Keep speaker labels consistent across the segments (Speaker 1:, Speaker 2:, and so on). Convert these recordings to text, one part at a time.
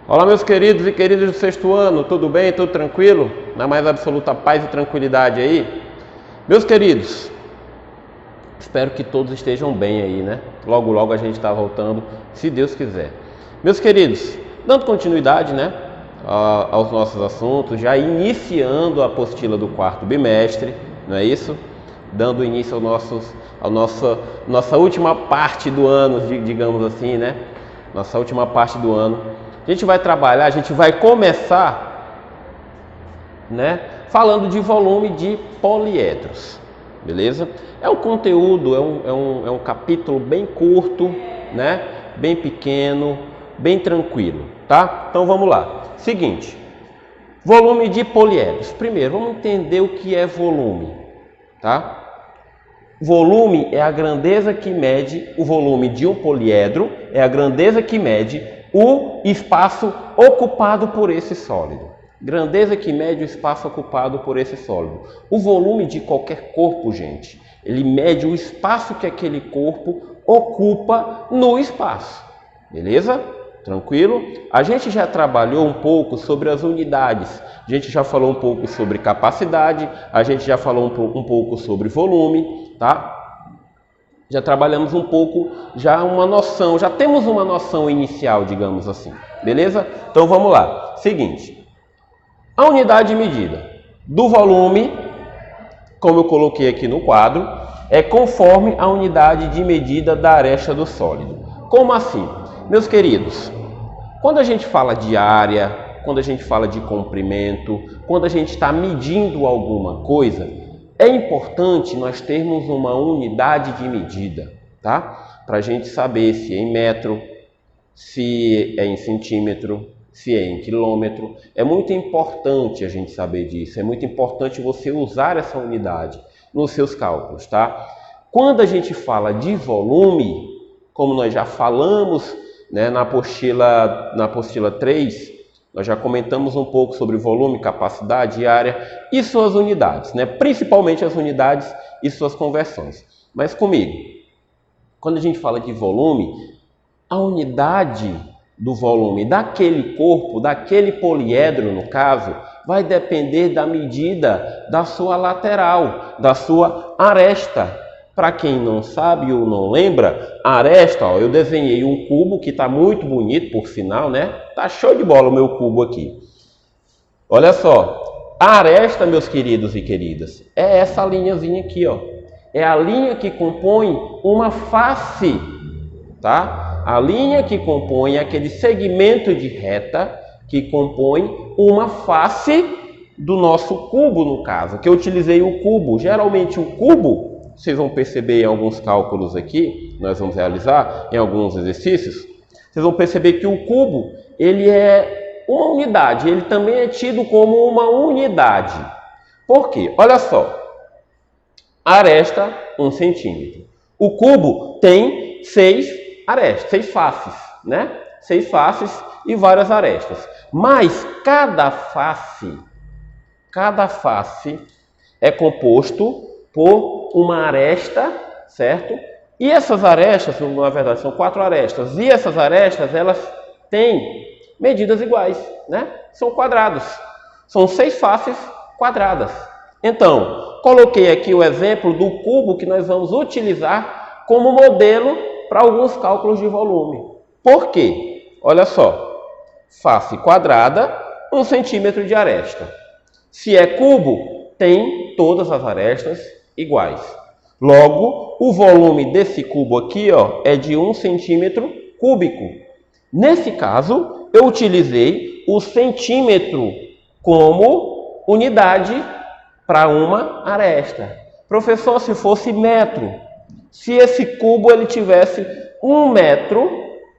Speaker 1: Olá, meus queridos e queridas do sexto ano, tudo bem? Tudo tranquilo? Na mais absoluta paz e tranquilidade aí? Meus queridos, espero que todos estejam bem aí, né? Logo, logo a gente está voltando, se Deus quiser. Meus queridos, dando continuidade, né, aos nossos assuntos, já iniciando a apostila do quarto bimestre, não é isso? Dando início à nossa última parte do ano, digamos assim, né? Nossa última parte do ano. A gente vai trabalhar, a gente vai começar, né, falando de volume de poliedros, beleza? É um conteúdo, é um capítulo bem curto, né, bem pequeno, bem tranquilo, tá? Então vamos lá. Seguinte, volume de poliedros. Primeiro, vamos entender o que é volume, tá? Volume é a grandeza que mede o volume de um poliedro, é a grandeza que mede o espaço ocupado por esse sólido. Grandeza que mede o espaço ocupado por esse sólido. O volume de qualquer corpo, gente, ele mede o espaço que aquele corpo ocupa no espaço. Beleza? Tranquilo? A gente já trabalhou um pouco sobre as unidades. A gente já falou um pouco sobre capacidade, a gente já falou um pouco sobre volume, tá? Já trabalhamos um pouco, já uma noção, já temos uma noção inicial, digamos assim. Beleza? Então vamos lá. Seguinte, a unidade de medida do volume, como eu coloquei aqui no quadro, é conforme a unidade de medida da aresta do sólido. Como assim? Meus queridos, quando a gente fala de área, quando a gente fala de comprimento, quando a gente está medindo alguma coisa, é importante nós termos uma unidade de medida, tá? Para a gente saber se é em metro, se é em centímetro, se é em quilômetro. É muito importante a gente saber disso, é muito importante você usar essa unidade nos seus cálculos, tá? Quando a gente fala de volume, como nós já falamos, né, na apostila 3, nós já comentamos um pouco sobre volume, capacidade e área e suas unidades, né? Principalmente as unidades e suas conversões. Mas comigo, quando a gente fala de volume, a unidade do volume daquele corpo, daquele poliedro no caso, vai depender da medida da sua lateral, da sua aresta. Para quem não sabe ou não lembra, a aresta, ó, eu desenhei um cubo que está muito bonito, por sinal, né? Tá show de bola o meu cubo aqui. Olha só, a aresta, meus queridos e queridas, é essa linhazinha aqui, ó. É a linha que compõe uma face, tá? A linha que compõe aquele segmento de reta que compõe uma face do nosso cubo, no caso, que eu utilizei o cubo. Geralmente o cubo, vocês vão perceber em alguns cálculos aqui, nós vamos realizar em alguns exercícios, vocês vão perceber que o cubo, ele é uma unidade, ele também é tido como uma unidade. Por quê? Olha só, aresta 1 centímetro. O cubo tem 6 arestas, 6 faces, né? 6 faces e várias arestas. Mas cada face é composto por uma aresta, certo? E essas arestas, na verdade, são 4 arestas. E essas arestas, elas têm medidas iguais, né? São quadrados. São 6 faces quadradas. Então, coloquei aqui o exemplo do cubo que nós vamos utilizar como modelo para alguns cálculos de volume. Por quê? Olha só, face quadrada, 1 centímetro de aresta. Se é cubo, tem todas as arestas iguais. Logo, o volume desse cubo aqui, ó, é de 1 centímetro cúbico. Nesse caso, eu utilizei o centímetro como unidade para uma aresta. Professor, se fosse metro, se esse cubo ele tivesse 1 metro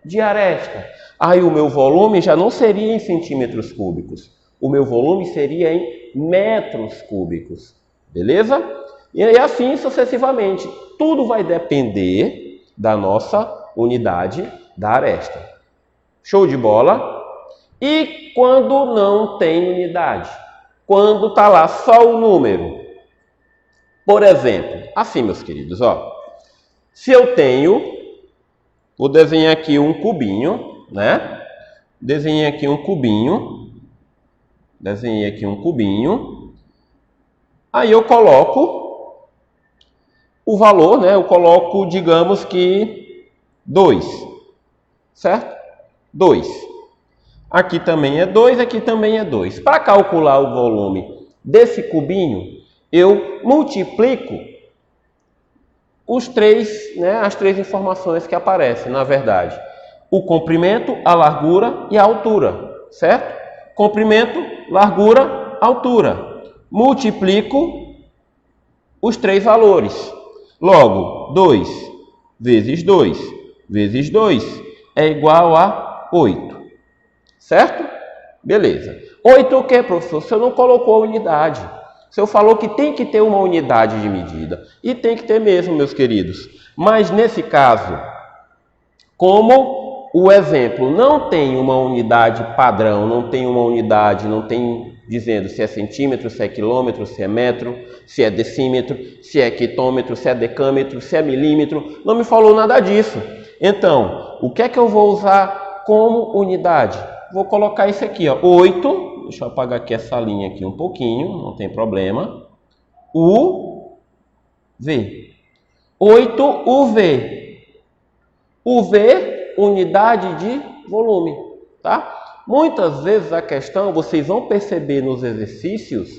Speaker 1: de aresta, aí o meu volume já não seria em centímetros cúbicos. O meu volume seria em metros cúbicos. Beleza? E assim sucessivamente. Tudo vai depender da nossa unidade da aresta. Show de bola? E quando não tem unidade? Quando está lá só o número. Por exemplo, assim, meus queridos, ó. Se eu tenho, vou desenhar aqui um cubinho, né? desenhei aqui um cubinho. Aí eu coloco o valor, né? Eu coloco, digamos que 2, certo? 2. Aqui também é 2, aqui também é 2. Para calcular o volume desse cubinho, eu multiplico os três, né, as três informações que aparecem, na verdade. O comprimento, a largura e a altura, certo? Comprimento, largura, altura. Multiplico os três valores. Logo, 2 vezes 2 vezes 2 é igual a 8. Certo? Beleza. 8 o que, professor? O senhor não colocou a unidade. O senhor falou que tem que ter uma unidade de medida. E tem que ter mesmo, meus queridos. Mas nesse caso, como o exemplo não tem uma unidade padrão, não tem uma unidade, não tem dizendo se é centímetro, se é quilômetro, se é metro, se é decímetro, se é quilômetro, se é decâmetro, se é milímetro, não me falou nada disso. Então, o que é que eu vou usar como unidade? Vou colocar isso aqui, ó, 8, deixa eu apagar aqui essa linha aqui um pouquinho, não tem problema, UV, 8 UV, UV, unidade de volume, tá? Muitas vezes a questão, vocês vão perceber nos exercícios,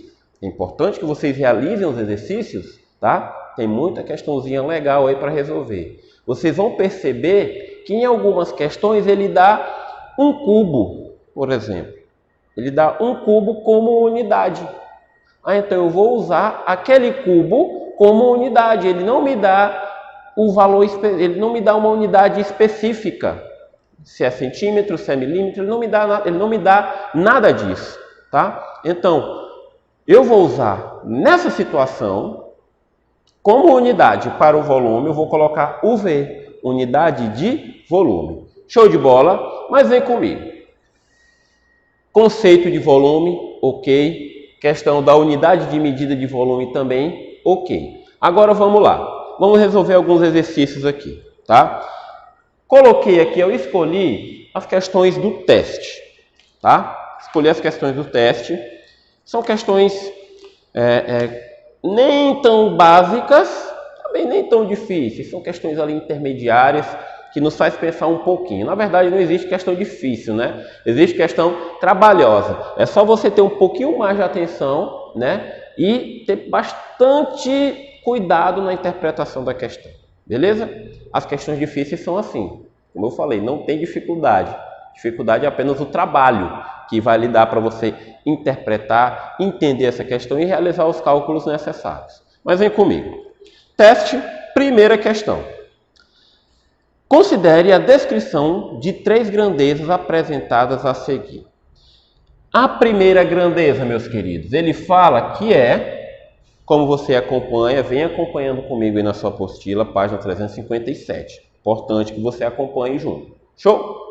Speaker 1: é importante que vocês realizem os exercícios, tá? Tem muita questãozinha legal aí para resolver. Vocês vão perceber que em algumas questões ele dá um cubo, por exemplo. Ele dá um cubo como unidade. Então eu vou usar aquele cubo como unidade. Ele não me dá o valor, ele não me dá uma unidade específica. Se é centímetro, se é milímetro, ele não me dá nada disso, tá? Então, eu vou usar nessa situação como unidade para o volume, eu vou colocar UV, unidade de volume. Show de bola? Mas vem comigo. Conceito de volume, ok. Questão da unidade de medida de volume também, ok. Agora vamos lá. Vamos resolver alguns exercícios aqui, tá? Coloquei aqui, eu escolhi as questões do teste, tá? Escolhi as questões do teste. São questões nem tão básicas, também nem tão difíceis. São questões ali intermediárias, que nos faz pensar um pouquinho. Na verdade, não existe questão difícil, né? Existe questão trabalhosa. É só você ter um pouquinho mais de atenção, né? E ter bastante cuidado na interpretação da questão. Beleza? As questões difíceis são assim. Como eu falei, não tem dificuldade. Dificuldade é apenas o trabalho que vai lhe dar para você interpretar, entender essa questão e realizar os cálculos necessários. Mas vem comigo. Teste, primeira questão. Considere a descrição de 3 grandezas apresentadas a seguir. A primeira grandeza, meus queridos, ele fala que é, como você acompanha, vem acompanhando comigo aí na sua apostila, página 357. Importante que você acompanhe junto. Show?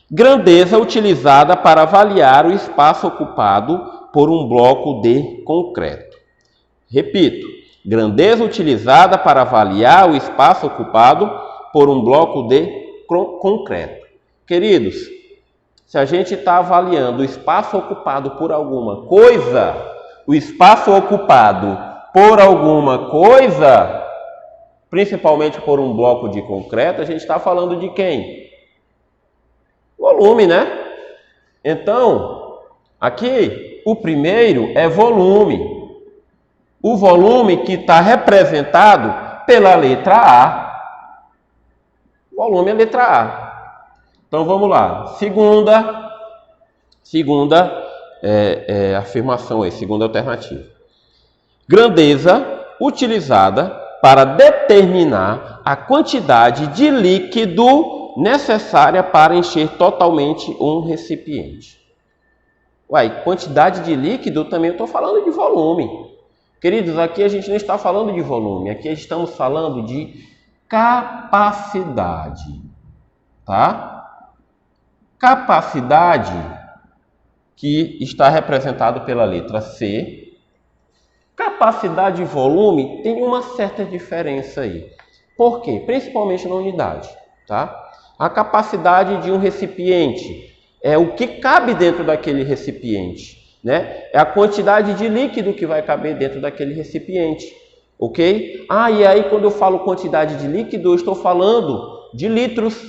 Speaker 1: Grandeza utilizada para avaliar o espaço ocupado por um bloco de concreto. Repito, grandeza utilizada para avaliar o espaço ocupado por um bloco de concreto. Queridos, se a gente está avaliando o espaço ocupado por alguma coisa, o espaço ocupado por alguma coisa, principalmente por um bloco de concreto, a gente está falando de quem? Volume, né? Então, aqui, o primeiro é volume. O volume que está representado pela letra A. Volume é a letra A. Então, vamos lá. Segunda afirmação aí, segunda alternativa. Grandeza utilizada para determinar a quantidade de líquido necessária para encher totalmente um recipiente. Uai, quantidade de líquido também eu estou falando de volume. Queridos, aqui a gente não está falando de volume, aqui estamos falando de capacidade, tá? Capacidade que está representado pela letra C. Capacidade e volume tem uma certa diferença aí. Por quê? Principalmente na unidade, tá? A capacidade de um recipiente é o que cabe dentro daquele recipiente, né? É a quantidade de líquido que vai caber dentro daquele recipiente, ok? E aí quando eu falo quantidade de líquido, eu estou falando de litros,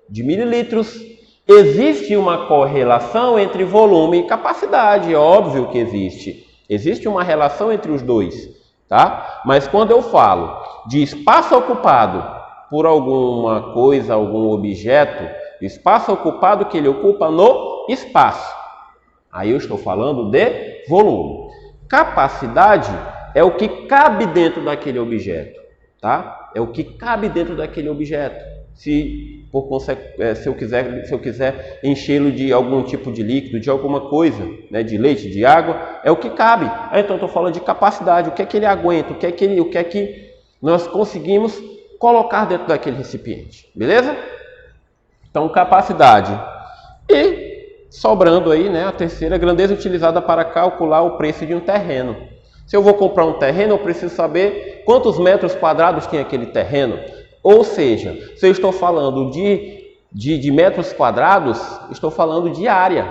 Speaker 1: de mililitros. Existe uma correlação entre volume e capacidade, é óbvio que existe. Existe uma relação entre os dois, tá? Mas quando eu falo de espaço ocupado por alguma coisa, algum objeto, espaço ocupado que ele ocupa no espaço, aí eu estou falando de volume. Capacidade é o que cabe dentro daquele objeto, tá? É o que cabe dentro daquele objeto. Se eu quiser enchê-lo de algum tipo de líquido, de alguma coisa, né, de leite, de água, é o que cabe. Então eu estou falando de capacidade, o que é que ele aguenta, o que é que nós conseguimos colocar dentro daquele recipiente, beleza? Então capacidade. E sobrando aí, né, a terceira, grandeza utilizada para calcular o preço de um terreno. Se eu vou comprar um terreno, eu preciso saber quantos metros quadrados tem aquele terreno. Ou seja, se eu estou falando de metros quadrados, estou falando de área,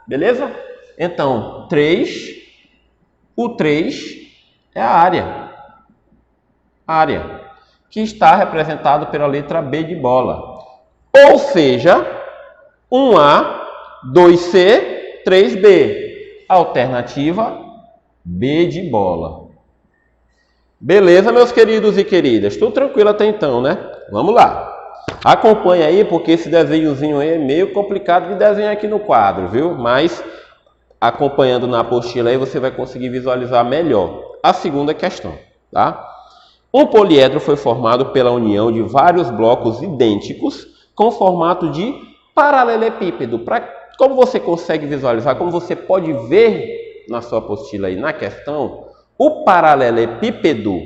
Speaker 1: beleza? Então, o 3 é a área, que está representado pela letra B de bola. Ou seja, 1A, 2C, 3B. Alternativa B de bola. Beleza, meus queridos e queridas? Tudo tranquilo até então, né? Vamos lá. Acompanha aí, porque esse desenhozinho aí é meio complicado de desenhar aqui no quadro, viu? Mas acompanhando na apostila aí você vai conseguir visualizar melhor. A segunda questão, tá? Um poliedro foi formado pela união de vários blocos idênticos com formato de paralelepípedo. Como você consegue visualizar, como você pode ver na sua apostila aí na questão, o paralelepípedo,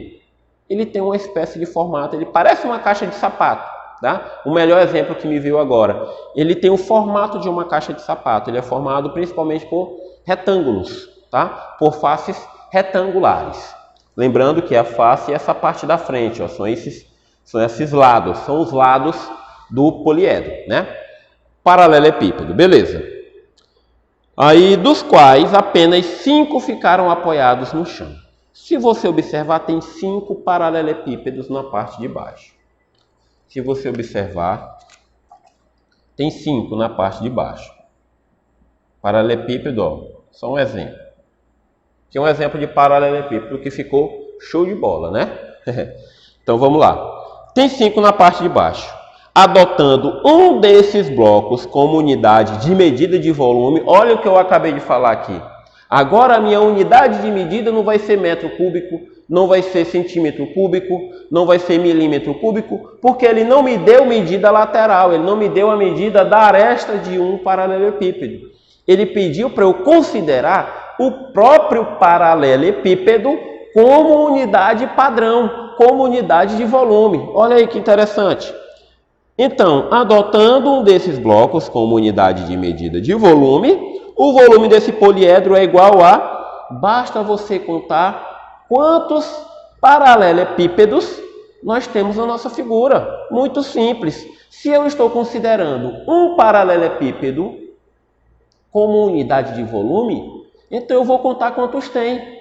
Speaker 1: ele tem uma espécie de formato, ele parece uma caixa de sapato, tá? O melhor exemplo que me veio agora, ele tem o formato de uma caixa de sapato, ele é formado principalmente por retângulos, tá? Por faces retangulares. Lembrando que a face é essa parte da frente, ó, são esses lados, são os lados do poliedro, né? Paralelepípedo, beleza. Aí, dos quais apenas 5 ficaram apoiados no chão. Se você observar, tem 5 paralelepípedos na parte de baixo. Se você observar, tem 5 na parte de baixo. Paralelepípedo, ó, só um exemplo. Aqui é um exemplo de paralelepípedo que ficou show de bola, né? Então vamos lá. Tem 5 na parte de baixo. Adotando um desses blocos como unidade de medida de volume, olha o que eu acabei de falar aqui. Agora a minha unidade de medida não vai ser metro cúbico, não vai ser centímetro cúbico, não vai ser milímetro cúbico, porque ele não me deu medida lateral, ele não me deu a medida da aresta de um paralelepípedo. Ele pediu para eu considerar o próprio paralelepípedo como unidade padrão, como unidade de volume. Olha aí que interessante. Então, adotando um desses blocos como unidade de medida de volume, o volume desse poliedro é igual a... Basta você contar quantos paralelepípedos nós temos na nossa figura. Muito simples. Se eu estou considerando um paralelepípedo como unidade de volume, então eu vou contar quantos tem,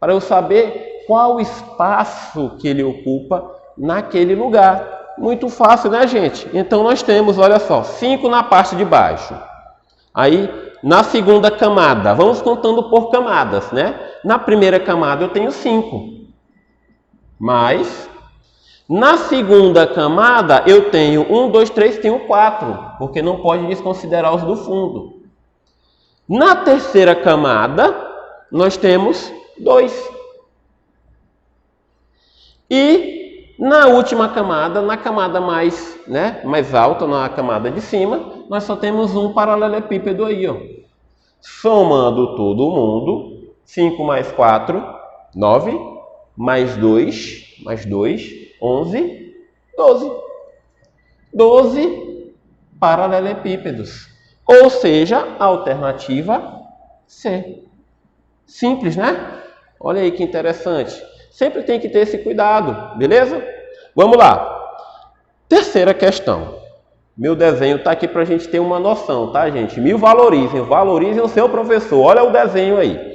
Speaker 1: para eu saber qual espaço que ele ocupa naquele lugar. Muito fácil, né, gente? Então nós temos, olha só, 5 na parte de baixo. Aí, na segunda camada, vamos contando por camadas, né? Na primeira camada eu tenho 5. Mas, na segunda camada eu tenho 1, 2, 3, tenho 4. Porque não pode desconsiderar os do fundo. Na terceira camada, nós temos 2. E na última camada, na camada mais alta, na camada de cima, nós só temos um paralelepípedo aí, ó. Somando todo mundo, 5 mais 4, 9, mais 2, 11, 12. 12 paralelepípedos. Ou seja, a alternativa C. Simples, né? Olha aí que interessante. Sempre tem que ter esse cuidado, beleza? Vamos lá. Terceira questão. Meu desenho está aqui para a gente ter uma noção, tá, gente? Me valorizem, valorizem o seu professor. Olha o desenho aí.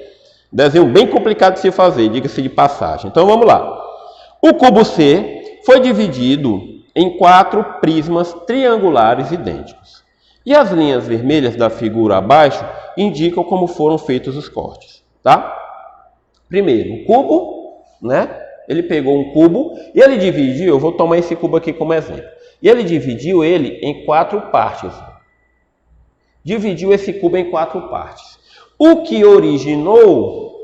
Speaker 1: Desenho bem complicado de se fazer, diga-se de passagem. Então vamos lá. O cubo C foi dividido em 4 prismas triangulares idênticos. E as linhas vermelhas da figura abaixo indicam como foram feitos os cortes, tá? Primeiro, o cubo, né? Ele pegou um cubo e ele dividiu, eu vou tomar esse cubo aqui como exemplo. E ele dividiu ele em 4 partes. Dividiu esse cubo em 4 partes. O que originou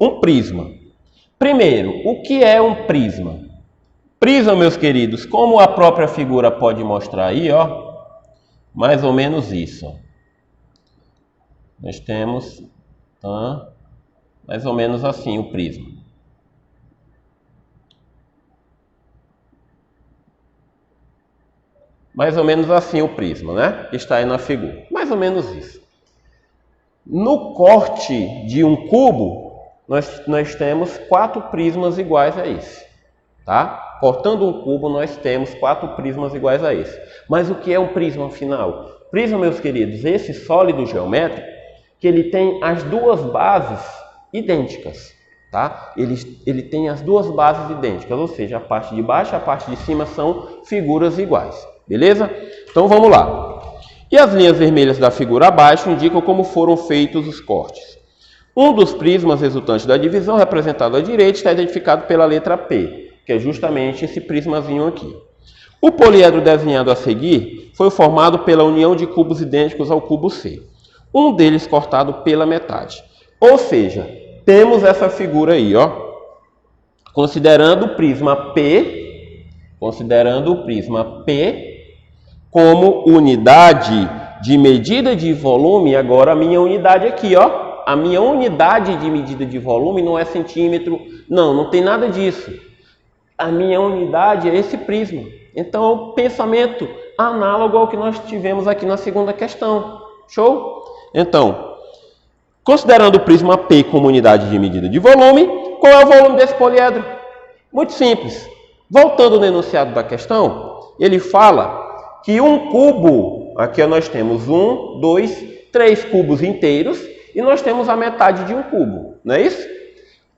Speaker 1: um prisma. Primeiro, o que é um prisma? Prisma, meus queridos, como a própria figura pode mostrar aí, ó, mais ou menos isso. Nós temos, mais ou menos assim o prisma. Mais ou menos assim o prisma, né? Que está aí na figura. Mais ou menos isso. No corte de um cubo, nós temos 4 prismas iguais a esse. Tá? Cortando um cubo, nós temos 4 prismas iguais a esse. Mas o que é um prisma final? Prisma, meus queridos, esse sólido geométrico, que ele tem as 2 bases idênticas. Tá? Ele tem as 2 bases idênticas, ou seja, a parte de baixo e a parte de cima são figuras iguais. Beleza? Então vamos lá. E as linhas vermelhas da figura abaixo indicam como foram feitos os cortes. Um dos prismas resultantes da divisão, representado à direita, está identificado pela letra P, que é justamente esse prismazinho aqui. O poliedro desenhado a seguir foi formado pela união de cubos idênticos ao cubo C, um deles cortado pela metade. Ou seja, temos essa figura aí, ó. Considerando o prisma P como unidade de medida de volume, agora a minha unidade aqui, ó. A minha unidade de medida de volume não é centímetro, não tem nada disso. A minha unidade é esse prisma. Então, pensamento análogo ao que nós tivemos aqui na segunda questão. Show? Então, considerando o prisma P como unidade de medida de volume, qual é o volume desse poliedro? Muito simples. Voltando no enunciado da questão, ele fala que um cubo, aqui nós temos 1, 2, 3 cubos inteiros e nós temos a metade de um cubo, não é isso?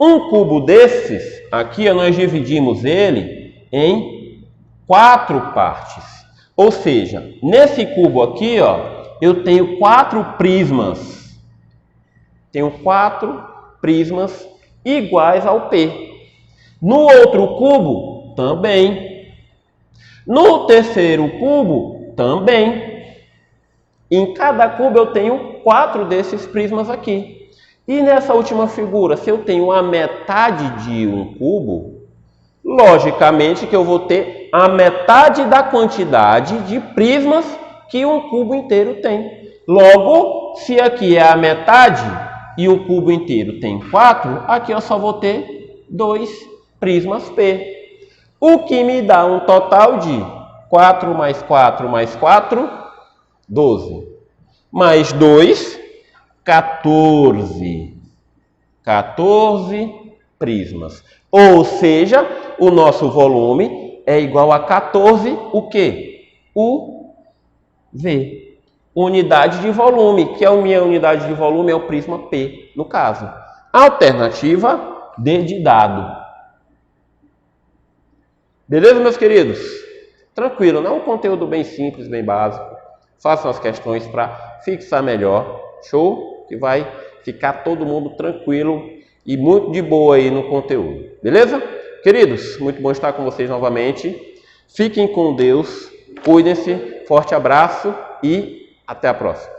Speaker 1: Um cubo desses, aqui nós dividimos ele em 4 partes. Ou seja, nesse cubo aqui, ó, eu tenho 4 prismas. Tenho 4 prismas iguais ao P. No outro cubo, também. No terceiro cubo, também. Em cada cubo eu tenho 4 desses prismas aqui. E nessa última figura, se eu tenho a metade de um cubo, logicamente que eu vou ter a metade da quantidade de prismas que um cubo inteiro tem. Logo, se aqui é a metade e o cubo inteiro tem 4, aqui eu só vou ter 2 prismas P. O que me dá um total de 4 mais 4 mais 4, 12. Mais 2, 14. 14 prismas. Ou seja, o nosso volume é igual a 14, o quê? UV. Unidade de volume, que é a minha unidade de volume, é o prisma P, no caso. Alternativa D de dado. Beleza, meus queridos? Tranquilo, não é um conteúdo bem simples, bem básico. Façam as questões para fixar melhor. Show? Que vai ficar todo mundo tranquilo e muito de boa aí no conteúdo. Beleza? Queridos, muito bom estar com vocês novamente. Fiquem com Deus, cuidem-se, forte abraço e até a próxima.